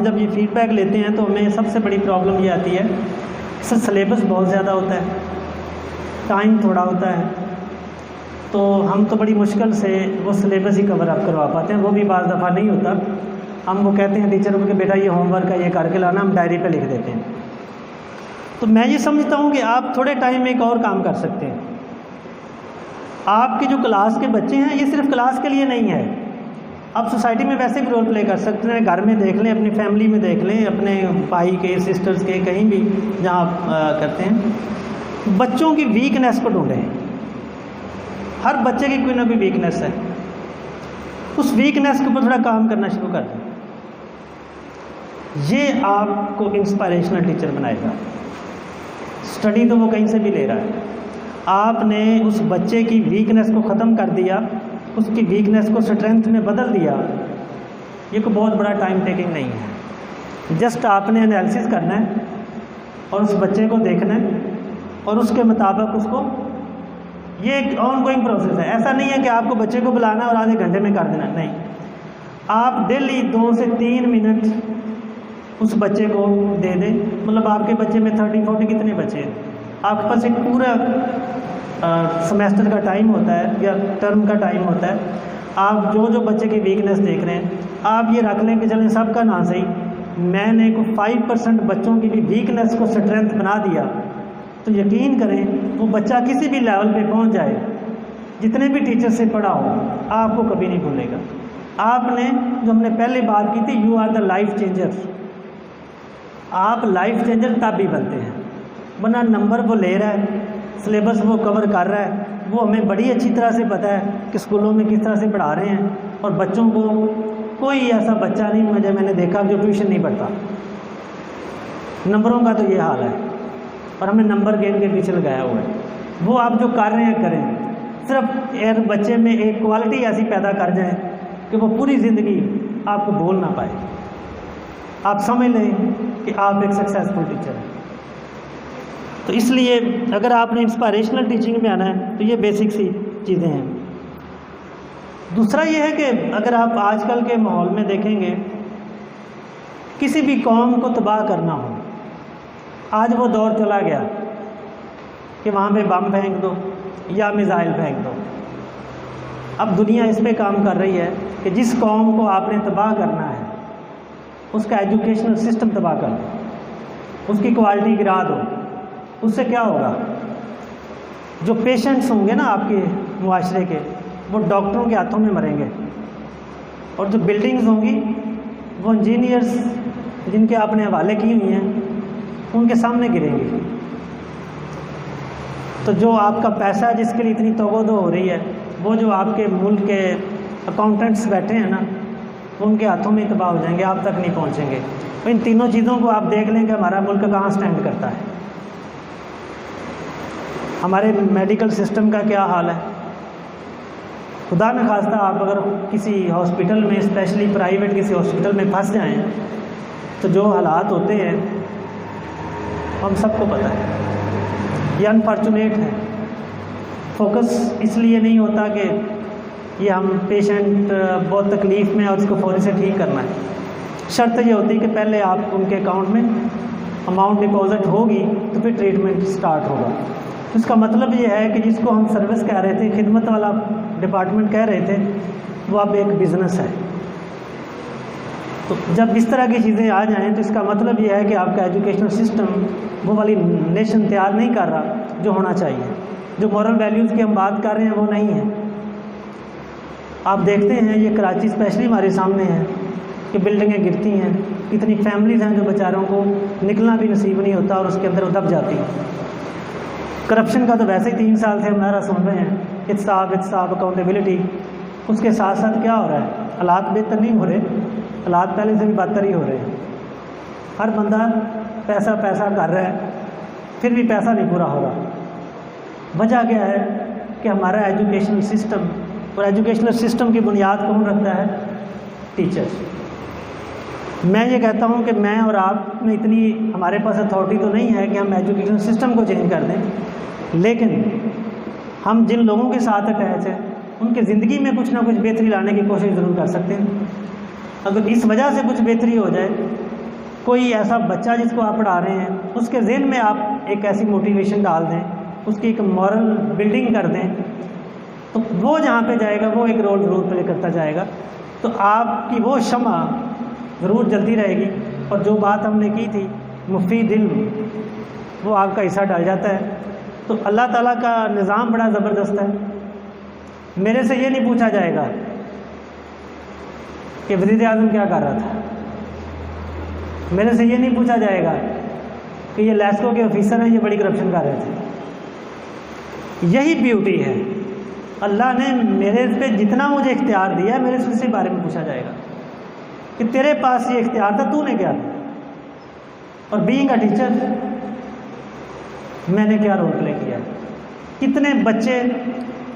जब ये फीडबैक लेते हैं तो हमें सबसे बड़ी प्रॉब्लम ये आती है, सर सिलेबस बहुत ज़्यादा होता है, टाइम थोड़ा होता है, तो हम तो बड़ी मुश्किल से वो सिलेबस ही कवर अप करवा पाते हैं। वो भी बाज़ दफ़ा नहीं होता। हम वो कहते हैं टीचर को कि बेटा ये होमवर्क है, ये करके लाना, हम डायरी पे लिख देते हैं। तो मैं ये समझता हूँ कि आप थोड़े टाइम में एक और काम कर सकते हैं। आपके जो क्लास के बच्चे हैं ये सिर्फ क्लास के लिए नहीं है, आप सोसाइटी में वैसे भी रोल प्ले कर सकते हैं। घर में देख लें, अपनी फैमिली में देख लें, अपने भाई के, सिस्टर्स के, कहीं भी जहाँ आप करते हैं, बच्चों की वीकनेस को ढूंढें। हर बच्चे की कोई ना कोई वीकनेस है, उस वीकनेस के ऊपर थोड़ा काम करना शुरू कर दें। ये आपको इंस्पायरेशनल टीचर बनाएगा। स्टडी तो वो कहीं से भी ले रहा है, आपने उस बच्चे की वीकनेस को ख़त्म कर दिया, उसकी वीकनेस को स्ट्रेंथ में बदल दिया। ये कोई बहुत बड़ा टाइम टेकिंग नहीं है। जस्ट आपने एनालिसिस करना है और उस बच्चे को देखना है और उसके मुताबिक उसको, ये एक ऑनगोइंग प्रोसेस है। ऐसा नहीं है कि आपको बच्चे को बुलाना और आधे घंटे में कर देना, नहीं। आप डेली 2 से 3 मिनट उस बच्चे को दे दें। मतलब आपके बच्चे में 30-40 कितने बच्चे हैं, आपके पास एक पूरा सेमेस्टर का टाइम होता है या टर्म का टाइम होता है। आप जो जो बच्चे की वीकनेस देख रहे हैं, आप ये रख लें कि चलें सबका ना सही, मैंने को 5% बच्चों की भी वीकनेस को स्ट्रेंथ बना दिया, तो यकीन करें वो बच्चा किसी भी लेवल पे पहुंच जाए, जितने भी टीचर से पढ़ा हो, आपको कभी नहीं भूलेगा। आपने जो हमने पहले बात की थी, you are the life changer. आप लाइफ चेंजर तब भी बनते हैं, वरना नंबर वो ले रहा है, सिलेबस वो कवर कर रहा है, वो हमें बड़ी अच्छी तरह से पता है कि स्कूलों में किस तरह से पढ़ा रहे हैं, और बच्चों को कोई ऐसा बच्चा नहीं मैंने देखा जो ट्यूशन नहीं पढ़ता। नंबरों का तो ये हाल है, और हमने नंबर गेम के पीछे लगाया हुआ है। वो आप जो कर रहे हैं करें, सिर्फ यार बच्चे में एक क्वालिटी ऐसी पैदा कर जाए कि वो पूरी ज़िंदगी आपको भूल ना पाए। आप समझ लें कि आप एक सक्सेसफुल टीचर हैं। तो इसलिए अगर आपने इंस्पायरेशनल टीचिंग में आना है तो ये बेसिक सी चीज़ें हैं। दूसरा ये है कि अगर आप आजकल के माहौल में देखेंगे, किसी भी कौम को तबाह करना हो, आज वो दौर चला गया कि वहाँ पे बम फेंक दो या मिसाइल फेंक दो। अब दुनिया इस पे काम कर रही है कि जिस कौम को आपने तबाह करना है उसका एजुकेशनल सिस्टम तबाह कर दो, उसकी क्वालिटी गिरा दो। उससे क्या होगा, जो पेशेंट्स होंगे ना आपके मुआशरे के, वो डॉक्टरों के हाथों में मरेंगे, और जो बिल्डिंग्स होंगी वो इंजीनियर्स जिनके आपने हवाले की हुई हैं उनके सामने गिरेंगी। तो जो आपका पैसा जिसके लिए इतनी तोगोदो हो रही है, वो जो आपके मुल्क के अकाउंटेंट्स बैठे हैं ना, वो उनके हाथों में तबाह हो जाएंगे, आप तक नहीं पहुंचेंगे। तो इन तीनों चीज़ों को आप देख लें कि हमारा मुल्क कहाँ स्टैंड करता है। हमारे मेडिकल सिस्टम का क्या हाल है। खुदा न खास्ता आप अगर किसी हॉस्पिटल में, स्पेशली प्राइवेट किसी हॉस्पिटल में फंस जाएं, तो जो हालात होते हैं हम सबको पता है। ये अनफॉर्चुनेट है। फोकस इसलिए नहीं होता कि ये हम पेशेंट बहुत तकलीफ़ में और उसको फ़ौरी से ठीक करना है। शर्त ये होती है कि पहले आप उनके अकाउंट में अमाउंट डिपॉजिट होगी तो फिर ट्रीटमेंट स्टार्ट होगा। इसका मतलब ये है कि जिसको हम सर्विस कह रहे थे, खिदमत वाला डिपार्टमेंट कह रहे थे, वो अब एक बिज़नेस है। तो जब इस तरह की चीज़ें आ जाएं तो इसका मतलब ये है कि आपका एजुकेशनल सिस्टम वो वाली नेशन तैयार नहीं कर रहा जो होना चाहिए। जो मॉरल वैल्यूज़ की हम बात कर रहे हैं वो नहीं है। आप देखते हैं ये कराची स्पेशली हमारे सामने है कि बिल्डिंगें गिरती हैं, कितनी फैमिलीज़ हैं जो बेचारों को निकलना भी नसीब नहीं होता और उसके अंदर वो दब जाती हैं। करप्शन का तो वैसे ही 3 साल से हम नारा सुन रहे हैं, इंसाफ अकाउंटेबिलिटी। उसके साथ साथ क्या हो रहा है, हालात बेहतर नहीं हो रहे, हालात पहले से भी बदतर ही हो रहे हैं। हर बंदा पैसा कर रहा है, फिर भी पैसा नहीं पूरा हो रहा। वजह क्या है कि हमारा एजुकेशनल सिस्टम, और एजुकेशनल सिस्टम की बुनियाद कौन रखता है, टीचर्स। मैं ये कहता हूँ कि मैं और आप में इतनी हमारे पास अथॉरिटी तो नहीं है कि हम एजुकेशन सिस्टम को चेंज कर दें, लेकिन हम जिन लोगों के साथ अटैच हैं उनकी ज़िंदगी में कुछ ना कुछ बेहतरी लाने की कोशिश ज़रूर कर सकते हैं। अगर इस वजह से कुछ बेहतरी हो जाए कोई ऐसा बच्चा जिसको आप पढ़ा रहे हैं उसके ज़हन में आप एक ऐसी मोटिवेशन डाल दें, उसकी एक मॉरल बिल्डिंग कर दें, तो वो जहाँ पे जाएगा वो एक रोल ज़रूर प्ले करता जाएगा। तो आपकी वो शम्मा ज़रूर जलती रहेगी और जो बात हमने की थी मुफीद इल्म, वो आपका हिस्सा डाल जाता है। तो अल्लाह ताला का निज़ाम बड़ा ज़बरदस्त है। मेरे से ये नहीं पूछा जाएगा कि वज़ीर आज़म क्या कर रहा था, मेरे से ये नहीं पूछा जाएगा कि ये लैस्को के ऑफिसर हैं, ये बड़ी करप्शन कर रहे थे। यही ब्यूटी है, अल्लाह ने मेरे पे जितना मुझे इख्तियार दिया है, मेरे से उसी बारे में पूछा जाएगा कि तेरे पास ये इख्तियार था, तूने क्या था। और बीइंग अ टीचर मैंने क्या रोल प्ले किया, कितने बच्चे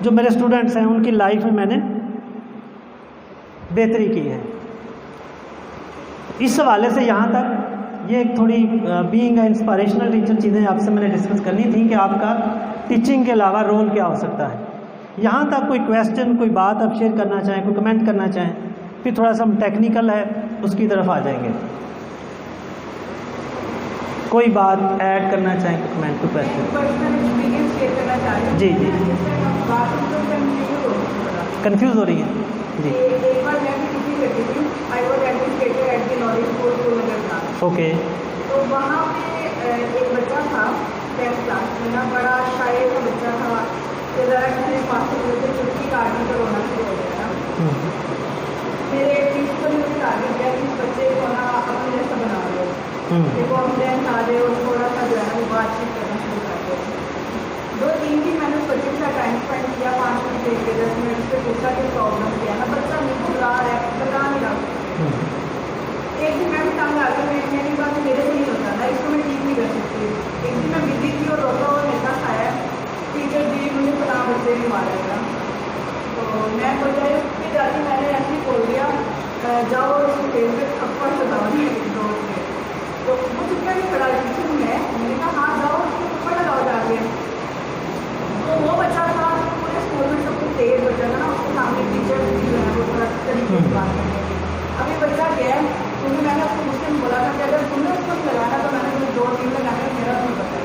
जो मेरे स्टूडेंट्स हैं उनकी लाइफ में मैंने बेहतरी की है। इस हवाले से यहाँ तक ये एक थोड़ी बीइंग इंस्पिरेशनल टीचर चीज़ें आपसे मैंने डिस्कस करनी थी कि आपका टीचिंग के अलावा रोल क्या हो सकता है। यहाँ तक कोई क्वेश्चन, कोई बात आप शेयर करना चाहें, कोई कमेंट करना चाहें, फिर थोड़ा सा हम टेक्निकल है उसकी तरफ आ जाएंगे। कोई बात ऐड करना चाहें, कोई कमेंट, कोई क्वेश्चन? जी जी, कंफ्यूज हो रही है जी। ओके। तो वहाँ पे एक बच्चा था 10th क्लास में ना, बड़ा शायर का बच्चा था, तो ज़रा किसी पास से छुट्टी काटने का रोना शुरू हो गया था। मेरे प्रिंसिपल ने मुझे टारगेट किया कि बच्चे को ना अपने जैसा बना लो, देखो कॉन्फिडेंस आ जाए और थोड़ा सा जो है ना बातचीत करना शुरू कर दो। 2-3 दिन मैंने उस बच्चे के साथ टाइम स्पेंड किया, 5 मिनट देख के 10 मिनट से पूछा कि प्रॉब्लम क्या है ना, बच्चा नहीं घबरा रहा है, बता नहीं रहा। एक दिन मैं भी तंग आ गई, मेरी बात मेरे से नहीं होता था, इसको मैं ठीक नहीं कर सकती। एक दिन मैं बिजी थी और रोता हुआ मेरे पास आया, टीचर जी मुझे पता बच्चे ने मारा था। तो मैं बजाय उसके जाके मैंने ऐसे ही बोल दिया, जाओ उसके फेस पे थप्पड़ लगाओ रोड में। तो वो चुपका नहीं खड़ा, टीचर मैंने कहा हाँ जाओ उसको थप्पड़ लगाओ जाके। तो वो बच्चा था पूरे स्कूल में सबसे तेज बच्चा था ना, उसके सामने टीचर जो है वो थोड़ा तरीके से बात करने। अभी बच्चा गया, क्योंकि मैंने उसको मुझसे बोला था कि अगर तुमने उसको लगाना तो मैंने मुझे 2-3 लगाना, मेरा नहीं पता।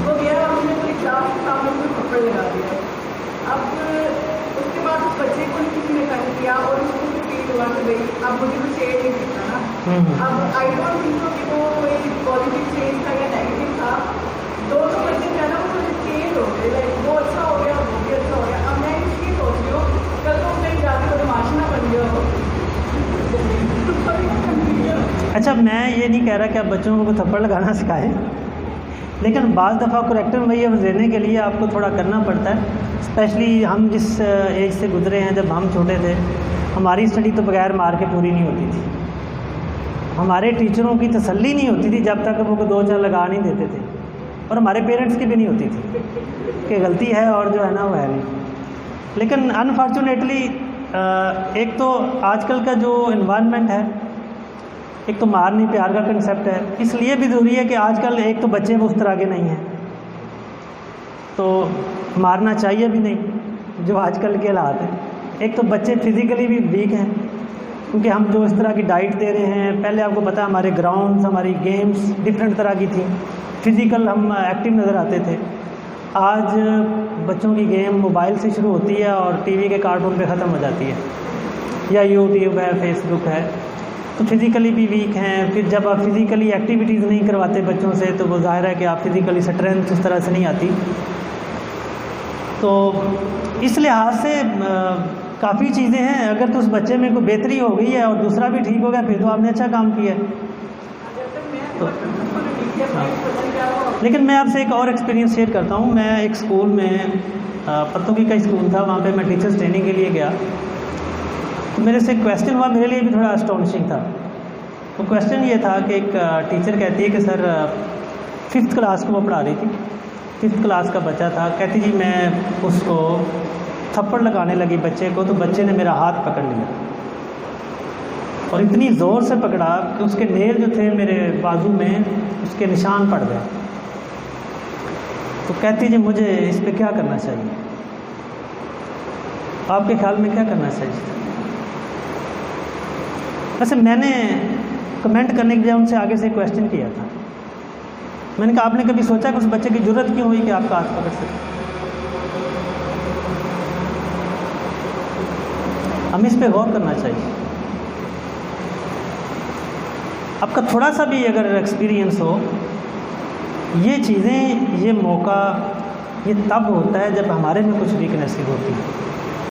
तो गया और उसने पूरी क्लास के सामने उसको थप्पड़ लगा दिया। अब उसके बाद उस बच्चे को किसी ने तंग किया और उसको फील हुआ कि भाई अब मुझे तो चेंज नहीं दिखता ना। अब आई डोंट थिंक कि वो कोई पॉजिटिव चेंज था या नेगेटिव था, दोनों बच्चे जो है ना वो थोड़े चेंज हो गए, लाइक वो अच्छा हो गया, वो भी अच्छा हो गया। अब मैं इसलिए सोच रही हूँ कल को कहीं जाके वो तमाशा ना बन गया हो। अच्छा, मैं ये नहीं कह रहा कि आप बच्चों को थप्पड़ लगाना सिखाएं, लेकिन बाज़ दफ़ा करेक्टर वही देने के लिए आपको थोड़ा करना पड़ता है। स्पेशली हम जिस एज से गुजरे हैं, जब हम छोटे थे, हमारी स्टडी तो बगैर मार के पूरी नहीं होती थी। हमारे टीचरों की तसल्ली नहीं होती थी जब तक वो 2-4 लगा नहीं देते थे, और हमारे पेरेंट्स की भी नहीं होती थी कि गलती है और जो है ना वो है नहीं। लेकिन अनफॉर्चुनेटली एक तो आजकल का जो इन्वायरमेंट है, एक तो मार नहीं प्यार का कंसेप्ट है, इसलिए भी ज़रूरी है कि आजकल एक तो बच्चे उस तरह के नहीं हैं, तो मारना चाहिए भी नहीं जो आजकल के हालात हैं। एक तो बच्चे फिज़िकली भी वीक हैं, क्योंकि हम जो इस तरह की डाइट दे रहे हैं, पहले आपको पता है हमारे ग्राउंड्स, हमारी गेम्स डिफरेंट तरह की थी, फिज़िकल हम एक्टिव नज़र आते थे। आज बच्चों की गेम मोबाइल से शुरू होती है और टीवी के कार्टून पे ख़त्म हो जाती है, या यूट्यूब है, फेसबुक है, तो फिज़िकली भी वीक हैं। फिर जब आप फिज़िकली एक्टिविटीज़ नहीं करवाते बच्चों से, तो वो ज़ाहिर है कि आप फिज़िकली स्ट्रेंथ उस तरह से नहीं आती। तो इस लिहाज से काफ़ी चीज़ें हैं। अगर तो उस बच्चे में कोई बेहतरी हो गई है और दूसरा भी ठीक हो गया, फिर तो आपने अच्छा काम किया है। तो लेकिन मैं आपसे एक और एक्सपीरियंस शेयर करता हूँ। मैं एक स्कूल में, पत्तों का स्कूल था, वहाँ पे मैं टीचर्स ट्रेनिंग के लिए गया, तो मेरे से क्वेश्चन हुआ, मेरे लिए भी थोड़ा अस्टॉनिशिंग था। तो क्वेश्चन ये था कि एक टीचर कहती है कि सर 5th क्लास को वो पढ़ा रही थी, 5th क्लास का बच्चा था, कहती जी मैं उसको थप्पड़ लगाने लगी बच्चे को, तो बच्चे ने मेरा हाथ पकड़ लिया और इतनी ज़ोर से पकड़ा कि उसके नेल जो थे मेरे बाजू में, उसके निशान पड़ गए। तो कहती जी मुझे इस पर क्या करना चाहिए, आपके ख्याल में क्या करना चाहिए? वैसे मैंने कमेंट करने के बजाय उनसे आगे से क्वेश्चन किया था। मैंने कहा आपने कभी सोचा कि उस बच्चे की ज़रूरत क्यों हुई कि आपका हाथ पकड़ सके? हमें इस पे गौर करना चाहिए। आपका थोड़ा सा भी अगर एक्सपीरियंस हो, ये चीज़ें, ये मौका, ये तब होता है जब हमारे में कुछ वीकनेस होती है।